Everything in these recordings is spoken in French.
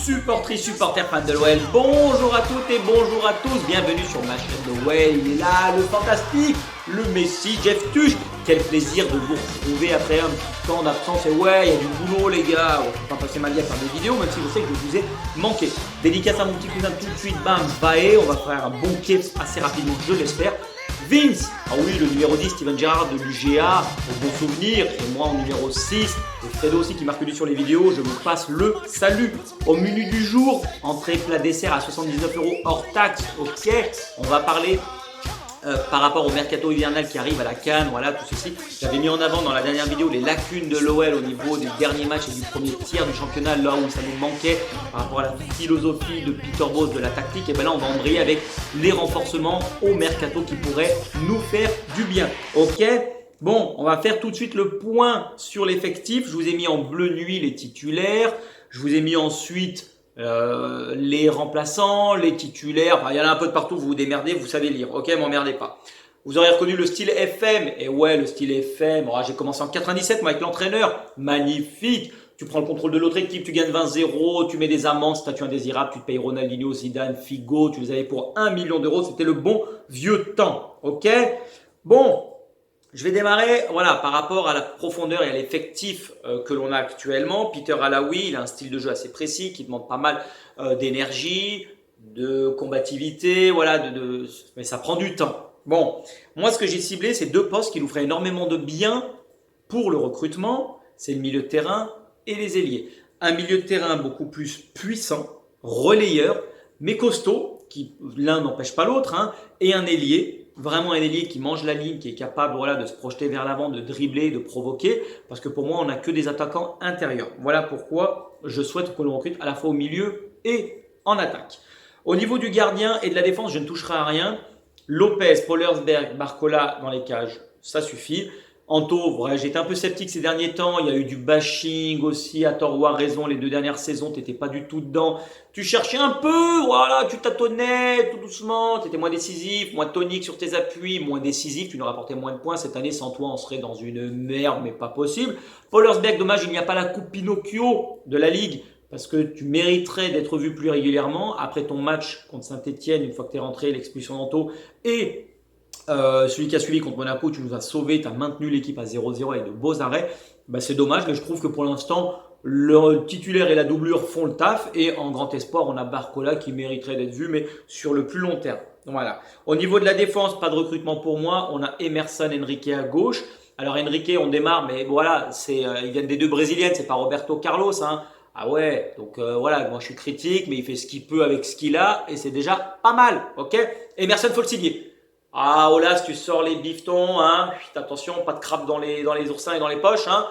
Supportrices, supporters, fans de l'OL, bonjour à toutes et bonjour à tous, bienvenue sur ma chaîne de l'OL. Il est là, le fantastique, le Messi, Jeff Tuch. Quel plaisir de vous retrouver après un petit temps d'absence. Et ouais, il y a du boulot les gars, on ne peut pas passer ma vie à faire des vidéos, même si je sais que je vous ai manqué. Dédicace à mon petit cousin tout de suite, bam, Bae, on va faire un bon kiff assez rapidement, je l'espère. Vince, ah oui, le numéro 10, Steven Gerrard de l'UGA, au bon souvenir, et moi en numéro 6, et Fredo aussi qui marque du sur les vidéos, je vous passe le salut. Au menu du jour, entrée plat dessert à 79 € hors taxe, ok, on va parler par rapport au mercato hivernal qui arrive à la CAN, voilà tout ceci. J'avais mis en avant dans la dernière vidéo les lacunes de l'OL au niveau des derniers matchs et du premier tiers du championnat, là où ça nous manquait par rapport à la philosophie de Peter Bosz, de la tactique. Et bien là on va embrayer avec les renforcements au mercato qui pourraient nous faire du bien, ok. Bon, on va faire tout de suite le point sur l'effectif. Je vous ai mis en bleu nuit les titulaires, je vous ai mis ensuite les remplaçants, les titulaires, enfin, il y en a un peu de partout, vous vous démerdez, vous savez lire, ok, m'emmerdez pas. Vous aurez reconnu le style FM, et ouais, le style FM, oh, j'ai commencé en 97 moi avec l'entraîneur, magnifique. Tu prends le contrôle de l'autre équipe, tu gagnes 20-0, tu mets des amendes, statut indésirable, tu te payes Ronaldinho, Zidane, Figo, tu les avais pour 1 million d'euros, c'était le bon vieux temps, ok. Bon, je vais démarrer voilà, par rapport à la profondeur et à l'effectif que l'on a actuellement. Peter Alaoui, il a un style de jeu assez précis qui demande pas mal d'énergie, de combativité, voilà, mais ça prend du temps. Bon, moi ce que j'ai ciblé, c'est deux postes qui nous feraient énormément de bien pour le recrutement, c'est le milieu de terrain et les ailiers. Un milieu de terrain beaucoup plus puissant, relayeur, mais costaud, qui l'un n'empêche pas l'autre, hein, et un ailier, vraiment un ailier qui mange la ligne, qui est capable voilà, de se projeter vers l'avant, de dribbler, de provoquer, parce que pour moi, on n'a que des attaquants intérieurs. Voilà pourquoi je souhaite que l'on recrute à la fois au milieu et en attaque. Au niveau du gardien et de la défense, je ne toucherai à rien. Lopez, Pollersberg, Barcola dans les cages, ça suffit. Anto, ouais, j'étais un peu sceptique ces derniers temps, il y a eu du bashing aussi, à tort ou à raison, les deux dernières saisons, tu n'étais pas du tout dedans. Tu cherchais un peu, voilà, tu tâtonnais tout doucement, tu étais moins décisif, moins tonique sur tes appuis, moins décisif, tu nous rapportais moins de points. Cette année, sans toi, on serait dans une merde, mais pas possible. Pollersberg, dommage, il n'y a pas la coupe Pinocchio de la Ligue, parce que tu mériterais d'être vu plus régulièrement. Après ton match contre Saint-Etienne, une fois que tu es rentré, l'expulsion d'Anto, et celui qui a suivi contre Monaco, tu nous as sauvé, tu as maintenu l'équipe à 0-0 avec de beaux arrêts. Bah, c'est dommage, mais je trouve que pour l'instant, le titulaire et la doublure font le taf. Et en grand espoir, on a Barcola qui mériterait d'être vu, mais sur le plus long terme. Voilà. Au niveau de la défense, pas de recrutement pour moi. On a Emerson Henrique à gauche. Alors Henrique, on démarre, mais voilà, ils viennent des deux brésiliennes, c'est pas Roberto Carlos, hein. Ah ouais, donc voilà, moi je suis critique, mais il fait ce qu'il peut avec ce qu'il a, et c'est déjà pas mal, ok. Emerson, faut le signer. Ah, Olas, tu sors les bifetons, hein. Attention, pas de crabe dans les oursins et dans les poches, hein.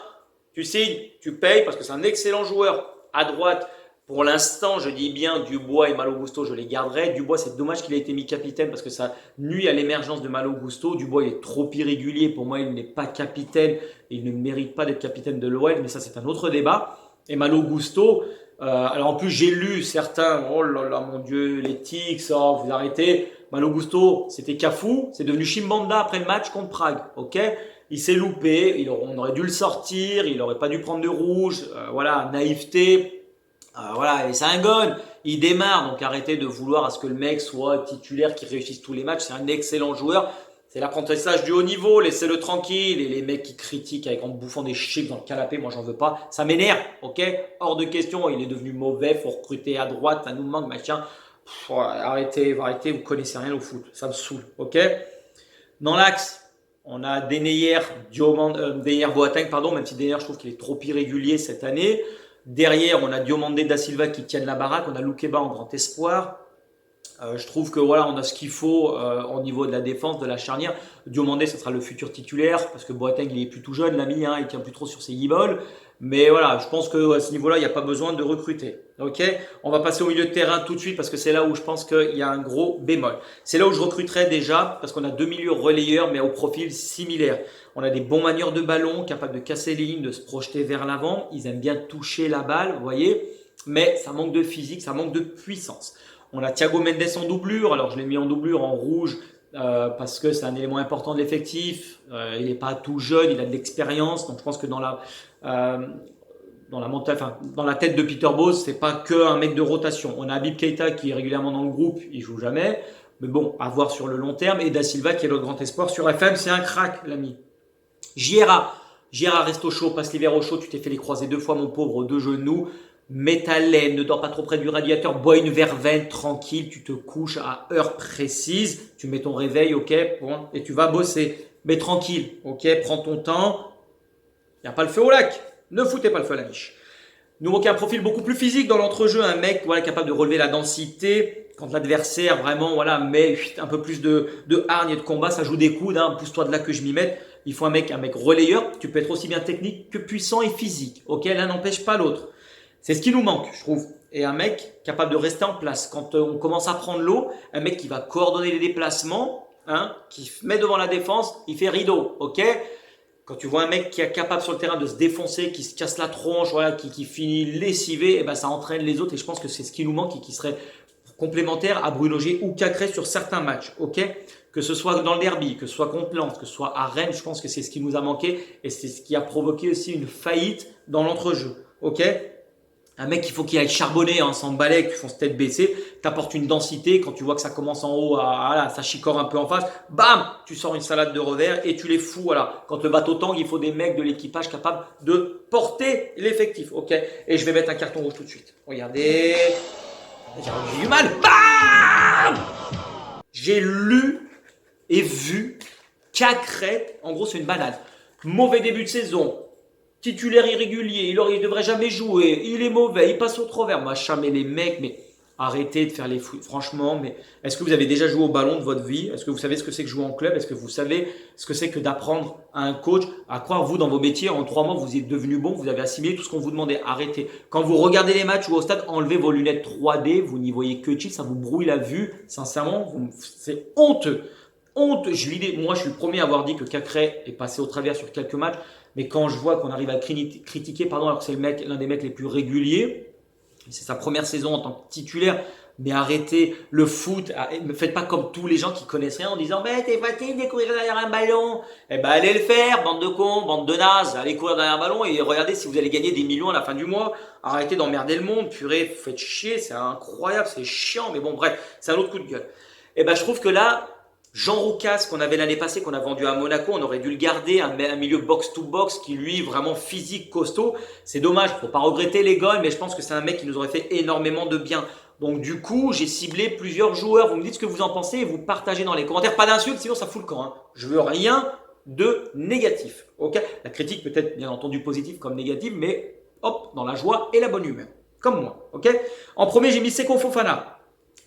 Tu signes, tu payes parce que c'est un excellent joueur. À droite, pour l'instant, je dis bien Dubois et Malo Gusto, je les garderai. Dubois, c'est dommage qu'il ait été mis capitaine parce que ça nuit à l'émergence de Malo Gusto. Dubois, il est trop irrégulier. Pour moi, il n'est pas capitaine. Il ne mérite pas d'être capitaine de l'OL, mais ça, c'est un autre débat. Et Malo Gusto, alors en plus, j'ai lu certains, oh là là, mon Dieu, les tics, oh, vous arrêtez. Malo Gusto, c'était Cafu, c'est devenu Chimbanda après le match contre Prague, ok. Il s'est loupé, on aurait dû le sortir, il n'aurait pas dû prendre de rouge, voilà, naïveté, voilà, et c'est un gun, il démarre, donc arrêtez de vouloir à ce que le mec soit titulaire, qui réussisse tous les matchs, c'est un excellent joueur, c'est l'apprentissage du haut niveau, laissez-le tranquille, et les mecs qui critiquent en bouffant des chips dans le canapé, moi j'en veux pas, ça m'énerve, ok, hors de question, il est devenu mauvais, faut recruter à droite, ça nous manque, machin. Arrêtez, vous connaissez rien au foot, ça me saoule, ok. Dans l'axe, on a Denayer, Boateng, pardon, même si Denayer, je trouve qu'il est trop irrégulier cette année. Derrière, on a Diomandé da Silva qui tiennent la baraque, on a Loukeba en grand espoir. Je trouve que voilà, on a ce qu'il faut au niveau de la défense, de la charnière. Diomandé, ça sera le futur titulaire parce que Boateng, il est plus tout jeune, l'ami, hein, il tient plus trop sur ses guibolles. Mais voilà, je pense qu'à ce niveau-là, il n'y a pas besoin de recruter. Ok, on va passer au milieu de terrain tout de suite parce que c'est là où je pense qu'il y a un gros bémol. C'est là où je recruterai déjà parce qu'on a deux milieux relayeurs mais au profil similaire. On a des bons manieurs de ballon, capables de casser les lignes, de se projeter vers l'avant. Ils aiment bien toucher la balle, vous voyez. Mais ça manque de physique, ça manque de puissance. On a Thiago Mendes en doublure. Alors je l'ai mis en doublure en rouge parce que c'est un élément important de l'effectif. Il n'est pas tout jeune, il a de l'expérience. Donc je pense que dans dans la mentale, enfin, dans la tête de Peter Bose, c'est pas que un mec de rotation. On a Habib Keita qui est régulièrement dans le groupe, il joue jamais. Mais bon, à voir sur le long terme. Et Da Silva qui est l'autre grand espoir sur FM, c'est un crack, l'ami. Giera reste au chaud, passe l'hiver au chaud. Tu t'es fait les croiser 2 fois, mon pauvre, aux 2 genoux. Mets ta laine, ne dors pas trop près du radiateur, bois une verveine, tranquille, tu te couches à heure précise, tu mets ton réveil, ok, bon, et tu vas bosser. Mais tranquille, ok, prends ton temps. Il n'y a pas le feu au lac. Ne foutez pas le feu à la niche. Nous manquait un profil beaucoup plus physique dans l'entrejeu, un mec voilà, capable de relever la densité. Quand l'adversaire vraiment voilà, met un peu plus de hargne et de combat, ça joue des coudes, hein, pousse-toi de là que je m'y mette. Il faut un mec relayeur. Tu peux être aussi bien technique que puissant et physique. Ok, l'un n'empêche pas l'autre. C'est ce qui nous manque, je trouve. Et un mec capable de rester en place. Quand on commence à prendre l'eau, un mec qui va coordonner les déplacements, hein, qui met devant la défense, il fait rideau. Ok. Quand tu vois un mec qui est capable sur le terrain de se défoncer, qui se casse la tronche, voilà, qui finit lessivé, et ben ça entraîne les autres. Et je pense que c'est ce qui nous manque et qui serait complémentaire à Bruno G ou Cacré sur certains matchs. Ok, que ce soit dans le derby, que ce soit contre Lens, que ce soit à Rennes, je pense que c'est ce qui nous a manqué et c'est ce qui a provoqué aussi une faillite dans l'entrejeu. Ok. Un mec, il faut qu'il aille charbonner, hein, sans balai, qui font se tête baissée, t'apportes une densité, quand tu vois que ça commence en haut, ça chicore un peu en face, bam, tu sors une salade de revers et tu les fous, voilà. Quand le bateau tangue, il faut des mecs de l'équipage capables de porter l'effectif, ok. Et je vais mettre un carton rouge tout de suite. Regardez, j'ai du mal, bam. J'ai lu et vu Cacré, en gros c'est une banane. Mauvais début de saison. Titulaire irrégulier, il devrait jamais jouer, il est mauvais, il passe au travers. Machin, mais les mecs, mais arrêtez de faire les fous. Franchement, mais est-ce que vous avez déjà joué au ballon de votre vie? Est-ce que vous savez ce que c'est que jouer en club? Est-ce que vous savez ce que c'est que d'apprendre à un coach à croire, vous, dans vos métiers, en 3 mois, vous êtes devenu bon, vous avez assimilé tout ce qu'on vous demandait. Arrêtez. Quand vous regardez les matchs ou au stade, enlevez vos lunettes 3D, vous n'y voyez que chill, ça vous brouille la vue. Sincèrement, c'est honteux. Honte, moi je suis le premier à avoir dit que Cacré est passé au travers sur quelques matchs, mais quand je vois qu'on arrive à critiquer, alors que c'est l'un des mecs les plus réguliers, c'est sa première saison en tant que titulaire, mais arrêtez le foot, ne faites pas comme tous les gens qui connaissent rien en disant mais t'es fatigué de courir derrière un ballon, eh ben allez le faire, bande de cons, bande de nazes, allez courir derrière un ballon et regardez si vous allez gagner des millions à la fin du mois, arrêtez d'emmerder le monde, purée, faites chier, c'est incroyable, c'est chiant, mais bon bref, c'est un autre coup de gueule. Et ben je trouve que là, Jean Roucas, qu'on avait l'année passée, qu'on a vendu à Monaco, on aurait dû le garder, un milieu box-to-box qui lui, vraiment physique, costaud. C'est dommage, faut pas regretter les goals, mais je pense que c'est un mec qui nous aurait fait énormément de bien. Donc du coup, j'ai ciblé plusieurs joueurs. Vous me dites ce que vous en pensez et vous partagez dans les commentaires. Pas d'insultes, sinon ça fout le camp. Hein. Je veux rien de négatif. Ok, la critique peut être bien entendu positive comme négative, mais hop, dans la joie et la bonne humeur. Comme moi. Ok. En premier, j'ai mis Seko Fofana.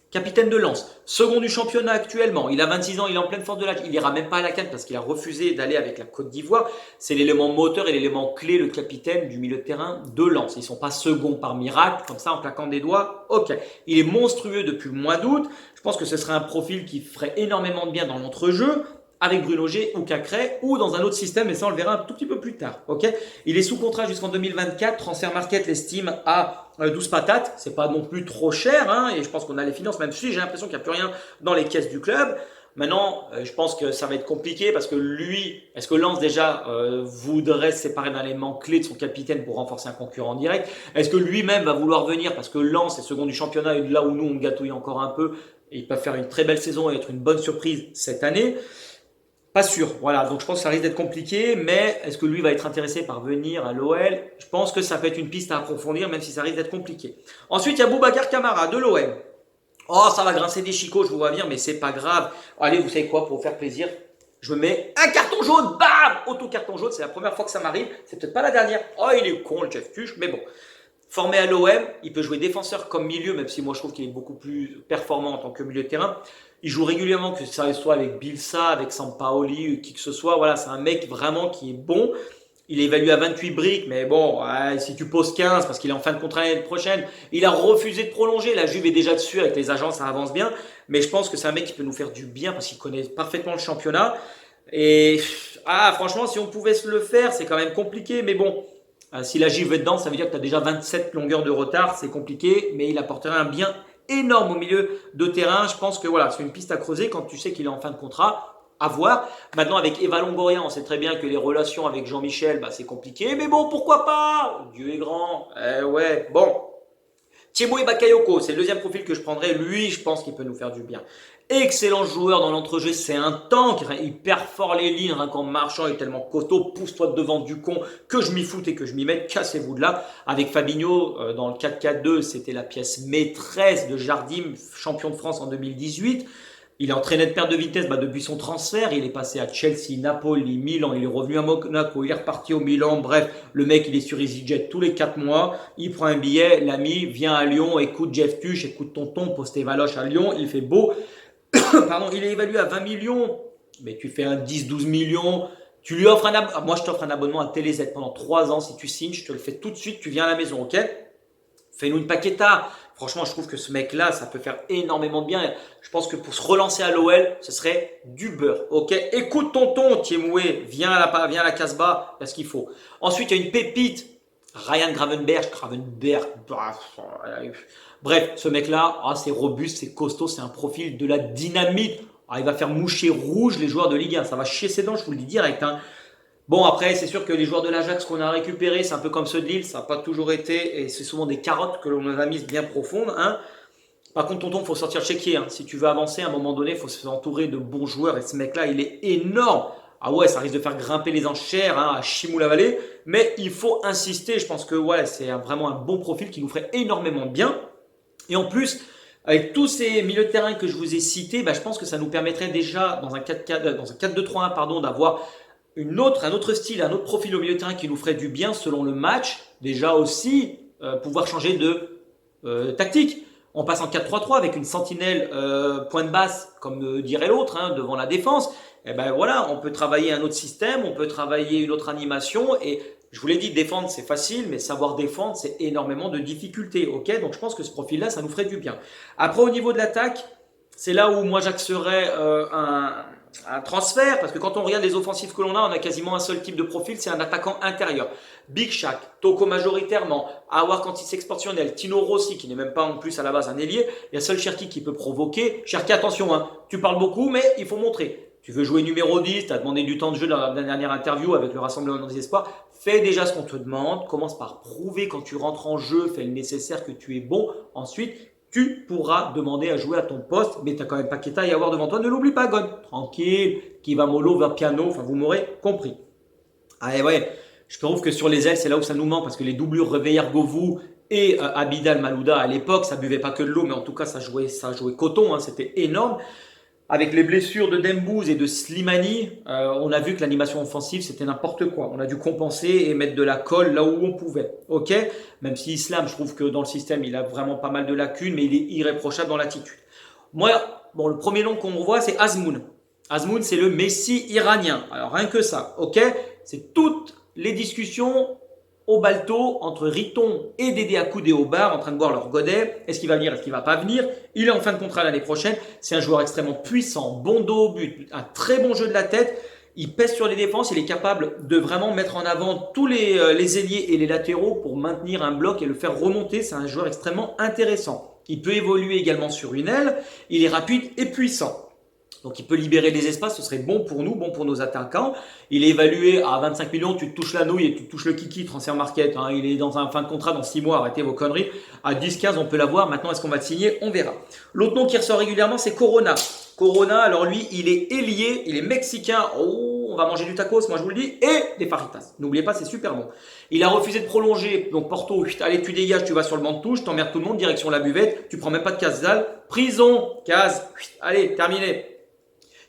Capitaine de Lens, second du championnat actuellement, il a 26 ans, il est en pleine force de l'âge, il n'ira même pas à la CAN parce qu'il a refusé d'aller avec la Côte d'Ivoire. C'est l'élément moteur et l'élément clé, le capitaine du milieu de terrain de Lens. Ils ne sont pas seconds par miracle, comme ça en claquant des doigts, ok. Il est monstrueux depuis le mois d'août, je pense que ce serait un profil qui ferait énormément de bien dans l'entrejeu, avec Bruno G ou Cacré ou dans un autre système, et ça on le verra un tout petit peu plus tard. Ok, il est sous contrat jusqu'en 2024, Transfer Market l'estime à 12 patates, c'est pas non plus trop cher, hein, et je pense qu'on a les finances, même si j'ai l'impression qu'il n'y a plus rien dans les caisses du club. Maintenant, je pense que ça va être compliqué parce que lui, est-ce que Lens déjà voudrait se séparer d'un élément clé de son capitaine pour renforcer un concurrent direct? Est-ce que lui-même va vouloir venir parce que Lens est second du championnat et là où nous on gâtouille encore un peu, et ils peuvent faire une très belle saison et être une bonne surprise cette année? Pas sûr, voilà, donc je pense que ça risque d'être compliqué, mais est-ce que lui va être intéressé par venir à l'OL? Je pense que ça peut être une piste à approfondir, même si ça risque d'être compliqué. Ensuite, il y a Boubacar Kamara de l'OM. Oh, ça va grincer des chicots, je vous vois venir, mais c'est pas grave. Allez, vous savez quoi, pour vous faire plaisir, je me mets un carton jaune, bam! Auto-carton jaune, c'est la première fois que ça m'arrive, c'est peut-être pas la dernière. Oh, il est con le Jeff Tuch, mais bon. Formé à l'OM, il peut jouer défenseur comme milieu, même si moi je trouve qu'il est beaucoup plus performant en tant que milieu de terrain. Il joue régulièrement, que ça soit avec Bilsa, avec Sampaoli, qui que ce soit. Voilà, c'est un mec vraiment qui est bon. Il est évalué à 28 briques, mais bon, si tu poses 15 parce qu'il est en fin de contrat l'année prochaine, il a refusé de prolonger. La Juve est déjà dessus avec les agents, ça avance bien. Mais je pense que c'est un mec qui peut nous faire du bien parce qu'il connaît parfaitement le championnat. Et franchement, si on pouvait se le faire, c'est quand même compliqué. Mais bon, si la Juve est dedans, ça veut dire que tu as déjà 27 longueurs de retard. C'est compliqué, mais il apporterait un bien énorme au milieu de terrain. Je pense que voilà, c'est une piste à creuser quand tu sais qu'il est en fin de contrat. à voir. Maintenant, avec Eva Longoria, on sait très bien que les relations avec Jean-Michel, bah, c'est compliqué. Mais bon, pourquoi pas? Dieu est grand. Ouais, bon. Thiemo Bakayoko, c'est le deuxième profil que je prendrais. Lui, je pense qu'il peut nous faire du bien. Excellent joueur dans l'entrejeu, c'est un tank. Il perfore les lignes rien qu'en marchant, il est tellement costaud. Pousse-toi devant du con, que je m'y foute et que je m'y mette. Cassez-vous de là. Avec Fabinho, dans le 4-4-2, c'était la pièce maîtresse de Jardim, champion de France en 2018. Il est en très nette perte de vitesse depuis son transfert. Il est passé à Chelsea, Napoli, Milan. Il est revenu à Monaco. Il est reparti au Milan. Bref, le mec, il est sur EasyJet tous les 4 mois. Il prend un billet. L'ami vient à Lyon. Écoute Jeff Tuch, écoute tonton, pose tes valoches à Lyon. Il fait beau. Pardon, il est évalué à 20 millions. Mais tu fais un 10-12 millions. Tu lui offres un abonnement. Moi, je t'offre un abonnement à TéléZ pendant 3 ans. Si tu signes, je te le fais tout de suite. Tu viens à la maison, ok? Fais-nous une paqueta. Franchement, je trouve que ce mec-là, ça peut faire énormément de bien. Je pense que pour se relancer à l'OL, ce serait du beurre. Ok, écoute tonton, Thiemoué, viens à la Casbah, il y a ce qu'il faut. Ensuite, il y a une pépite, Ryan Gravenberch. Bref, ce mec-là, c'est robuste, c'est costaud, c'est un profil de la dynamite. Il va faire moucher rouge les joueurs de Ligue 1. Ça va chier ses dents, je vous le dis direct. Bon, après, c'est sûr que les joueurs de l'Ajax qu'on a récupérés, c'est un peu comme ceux de Lille, ça n'a pas toujours été, et c'est souvent des carottes que l'on a mises bien profondes. Par contre, tonton, il faut sortir chéquier. Si tu veux avancer, à un moment donné, il faut s'entourer de bons joueurs, et ce mec-là, il est énorme. Ah ouais, ça risque de faire grimper les enchères à Chimou-la-Vallée, mais il faut insister. Je pense que c'est vraiment un bon profil qui nous ferait énormément bien. Et en plus, avec tous ces milieux de terrain que je vous ai cités, je pense que ça nous permettrait déjà, dans un 4-2-3-1, d'avoir un autre style, un autre profil au milieu de terrain qui nous ferait du bien selon le match. Déjà aussi, pouvoir changer de tactique. On passe en 4-3-3 avec une sentinelle pointe basse, comme dirait l'autre, devant la défense. Et voilà, on peut travailler un autre système, on peut travailler une autre animation. Et je vous l'ai dit, défendre c'est facile, mais savoir défendre c'est énormément de difficultés. Ok, donc je pense que ce profil-là, ça nous ferait du bien. Après, au niveau de l'attaque, c'est là où moi j'axerais un transfert, parce que quand on regarde les offensifs que l'on a quasiment un seul type de profil, c'est un attaquant intérieur. Big Shaq, Toko majoritairement, Awar quand il s'exportionnel, Tino Rossi qui n'est même pas en plus à la base un ailier, il y a seul Cherki qui peut provoquer. Cherki, attention, tu parles beaucoup, mais il faut montrer. Tu veux jouer numéro 10, tu as demandé du temps de jeu dans la dernière interview avec le Rassemblement des Espoirs, fais déjà ce qu'on te demande, commence par prouver quand tu rentres en jeu, fais le nécessaire que tu es bon, ensuite tu pourras demander à jouer à ton poste, mais tu as quand même Paqueta et avoir devant toi. Ne l'oublie pas, Gon. Tranquille, qui va mollo, va piano, enfin vous m'aurez compris. Et ouais, je trouve que sur les ailes, c'est là où ça nous manque, parce que les doublures Reveillère Govou et Abidal Malouda à l'époque, ça buvait pas que de l'eau, mais en tout cas ça jouait coton, c'était énorme. Avec les blessures de Dembouz et de Slimani, on a vu que l'animation offensive, c'était n'importe quoi. On a dû compenser et mettre de la colle là où on pouvait. Ok, même si Islam, je trouve que dans le système, il a vraiment pas mal de lacunes, mais il est irréprochable dans l'attitude. Moi, le premier nom qu'on voit, c'est Azmoun. Azmoun, c'est le Messi iranien. Alors, rien que ça, ok, c'est toutes les discussions au balto entre Riton et Dédé Akoudé au bar en train de boire leur godet. Est-ce qu'il va venir, est-ce qu'il va pas venir? Il est en fin de contrat l'année prochaine. C'est un joueur extrêmement puissant, bon dos au but, un très bon jeu de la tête. Il pèse sur les défenses, il est capable de vraiment mettre en avant tous les ailiers et les latéraux pour maintenir un bloc et le faire remonter. C'est un joueur extrêmement intéressant. Il peut évoluer également sur une aile. Il est rapide et puissant. Donc il peut libérer des espaces, ce serait bon pour nous, bon pour nos attaquants. Il est évalué à 25 millions, tu te touches la nouille et tu te touches le kiki, transfert market. Il est dans un fin de contrat dans 6 mois, arrêtez vos conneries. À 10-15, on peut l'avoir. Maintenant, est-ce qu'on va le signer? On verra. L'autre nom qui ressort régulièrement, c'est Corona. Corona, alors lui, il est ailier, il est mexicain. Oh, on va manger du tacos, moi je vous le dis, et des fajitas. N'oubliez pas, c'est super bon. Il a refusé de prolonger, donc Porto, allez, tu dégages, tu vas sur le banc de touche, t'emmerdes tout le monde, direction la buvette, tu prends même pas de casse-dalle. Prison, case, allez, terminé.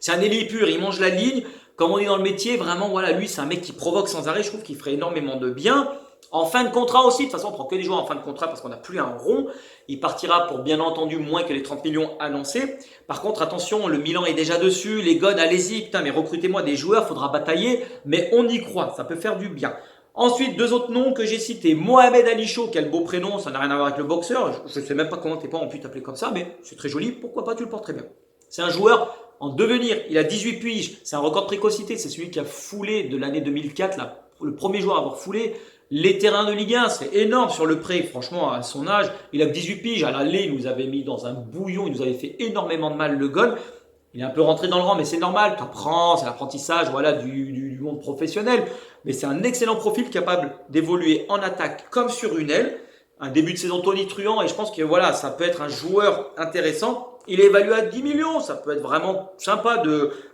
C'est un ailier pur, il mange la ligne. Comme on est dans le métier, vraiment, voilà, lui, c'est un mec qui provoque sans arrêt. Je trouve qu'il ferait énormément de bien. En fin de contrat aussi, de toute façon, on prend que des joueurs en fin de contrat parce qu'on n'a plus un rond. Il partira pour bien entendu moins que les 30 millions annoncés. Par contre, attention, le Milan est déjà dessus. Les gones, allez-y, putain, mais recrutez-moi des joueurs, faudra batailler. Mais on y croit, ça peut faire du bien. Ensuite, 2 autres noms que j'ai cités. Mohamed Ali Chaud, quel beau prénom, ça n'a rien à voir avec le boxeur. Je ne sais même pas comment tes parents ont pu t'appeler comme ça, mais c'est très joli. Pourquoi pas, tu le portes très bien. C'est un joueur en devenir, il a 18 piges, c'est un record de précocité, c'est celui qui a foulé de l'année 2004, là, le premier joueur à avoir foulé les terrains de Ligue 1, c'est énorme sur le pré, franchement à son âge, il a que 18 piges, à l'aller il nous avait mis dans un bouillon, il nous avait fait énormément de mal le gol, Il est un peu rentré dans le rang, mais c'est normal. Tu apprends, c'est l'apprentissage voilà, du monde professionnel. Mais c'est un excellent profil capable d'évoluer en attaque comme sur une aile. Un début de saison tonitruant et je pense que voilà, ça peut être un joueur intéressant. Il est évalué à 10 millions. Ça peut être vraiment sympa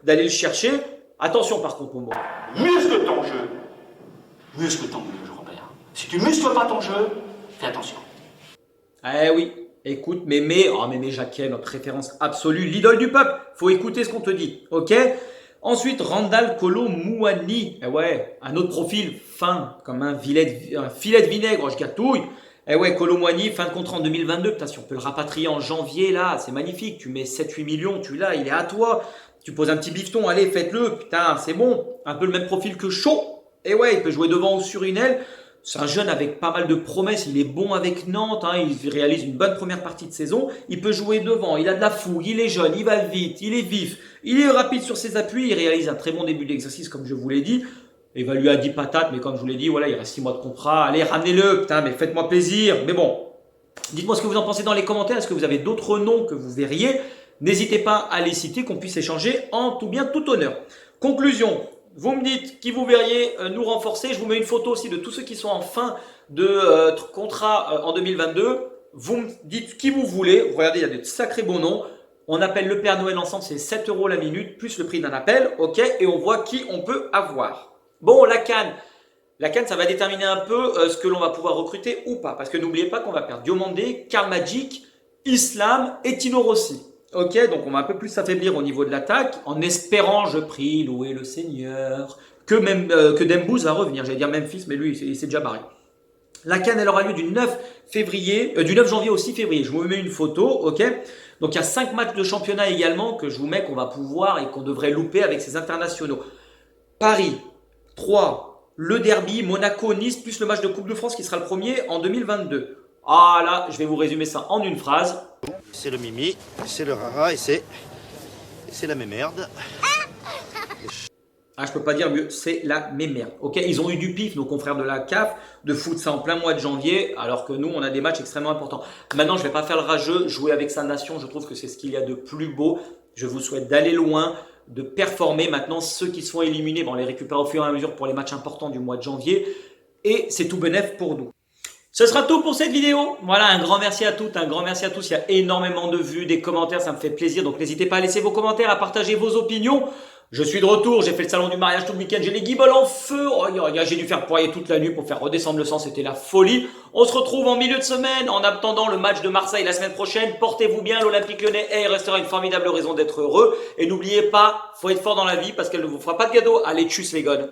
d'aller le chercher. Attention par contre, Momo. Muscle ton jeu. Muscle ton jeu, Robert. Si tu muscles pas ton jeu, fais attention. Eh oui, écoute, Mémé Jacquet, notre référence absolue, l'idole du peuple. Faut écouter ce qu'on te dit, ok? Ensuite, Randal Kolo Muani. Eh ouais, un autre profil fin, comme un filet de vinaigre, je gâtouille. Eh ouais, Kolo Muani, fin de contrat en 2022. Putain, si on peut le rapatrier en janvier, là, c'est magnifique. Tu mets 7-8 millions, tu l'as, il est à toi. Tu poses un petit bifton, allez, faites-le. Putain, c'est bon. Un peu le même profil que Shaw. Eh ouais, il peut jouer devant ou sur une aile. C'est un jeune avec pas mal de promesses. Il est bon avec Nantes. Hein, il réalise une bonne première partie de saison. Il peut jouer devant. Il a de la fougue. Il est jeune. Il va vite. Il est vif. Il est rapide sur ses appuis. Il réalise un très bon début d'exercice, comme je vous l'ai dit. Évalué à 10 patates, mais comme je vous l'ai dit, voilà, il reste 6 mois de contrat. Allez, ramenez-le. Putain, mais faites-moi plaisir. Mais bon, dites-moi ce que vous en pensez dans les commentaires. Est-ce que vous avez d'autres noms que vous verriez? N'hésitez pas à les citer, qu'on puisse échanger en tout bien, tout honneur. Conclusion. Vous me dites qui vous verriez nous renforcer. Je vous mets une photo aussi de tous ceux qui sont en fin de contrat en 2022. Vous me dites qui vous voulez. Regardez, il y a de sacrés bons noms. On appelle le Père Noël ensemble, c'est 7 € la minute, plus le prix d'un appel. Ok, et on voit qui on peut avoir. Bon, la CAN. La CAN, ça va déterminer un peu ce que l'on va pouvoir recruter ou pas. Parce que n'oubliez pas qu'on va perdre Diomandé, Karl Magic, Islam et Tino Rossi. Ok, donc on va un peu plus s'affaiblir au niveau de l'attaque, en espérant, je prie, louer le Seigneur, que Dembouz va revenir. J'allais dire Memphis, mais lui, il s'est déjà barré. La CAN, elle aura lieu du 9 janvier au 6 février. Je vous mets une photo, ok. Donc il y a 5 matchs de championnat également que je vous mets, qu'on va pouvoir et qu'on devrait louper avec ces internationaux. Paris, 3, le derby, Monaco, Nice, plus le match de Coupe de France qui sera le premier en 2022. Ah là, je vais vous résumer ça en une phrase. C'est le Mimi, c'est le Rara et c'est la mémerde. Ah, je peux pas dire mieux, c'est la mémerde. Ok, ils ont eu du pif, nos confrères de la CAF, de foutre ça en plein mois de janvier, alors que nous, on a des matchs extrêmement importants. Maintenant, je vais pas faire le rageux, jouer avec sa nation, je trouve que c'est ce qu'il y a de plus beau. Je vous souhaite d'aller loin, de performer. Maintenant, ceux qui sont éliminés, on les récupère au fur et à mesure pour les matchs importants du mois de janvier. Et c'est tout bénef pour nous. Ce sera tout pour cette vidéo. Voilà, un grand merci à toutes, un grand merci à tous. Il y a énormément de vues, des commentaires, ça me fait plaisir. Donc n'hésitez pas à laisser vos commentaires, à partager vos opinions. Je suis de retour, j'ai fait le salon du mariage tout le week-end, j'ai les guibolles en feu. Oh, j'ai dû faire poirier toute la nuit pour faire redescendre le sang, c'était la folie. On se retrouve en milieu de semaine, en attendant le match de Marseille la semaine prochaine. Portez-vous bien, l'Olympique Lyonnais restera une formidable raison d'être heureux. Et n'oubliez pas, faut être fort dans la vie parce qu'elle ne vous fera pas de cadeau. Allez, tchuss les gones.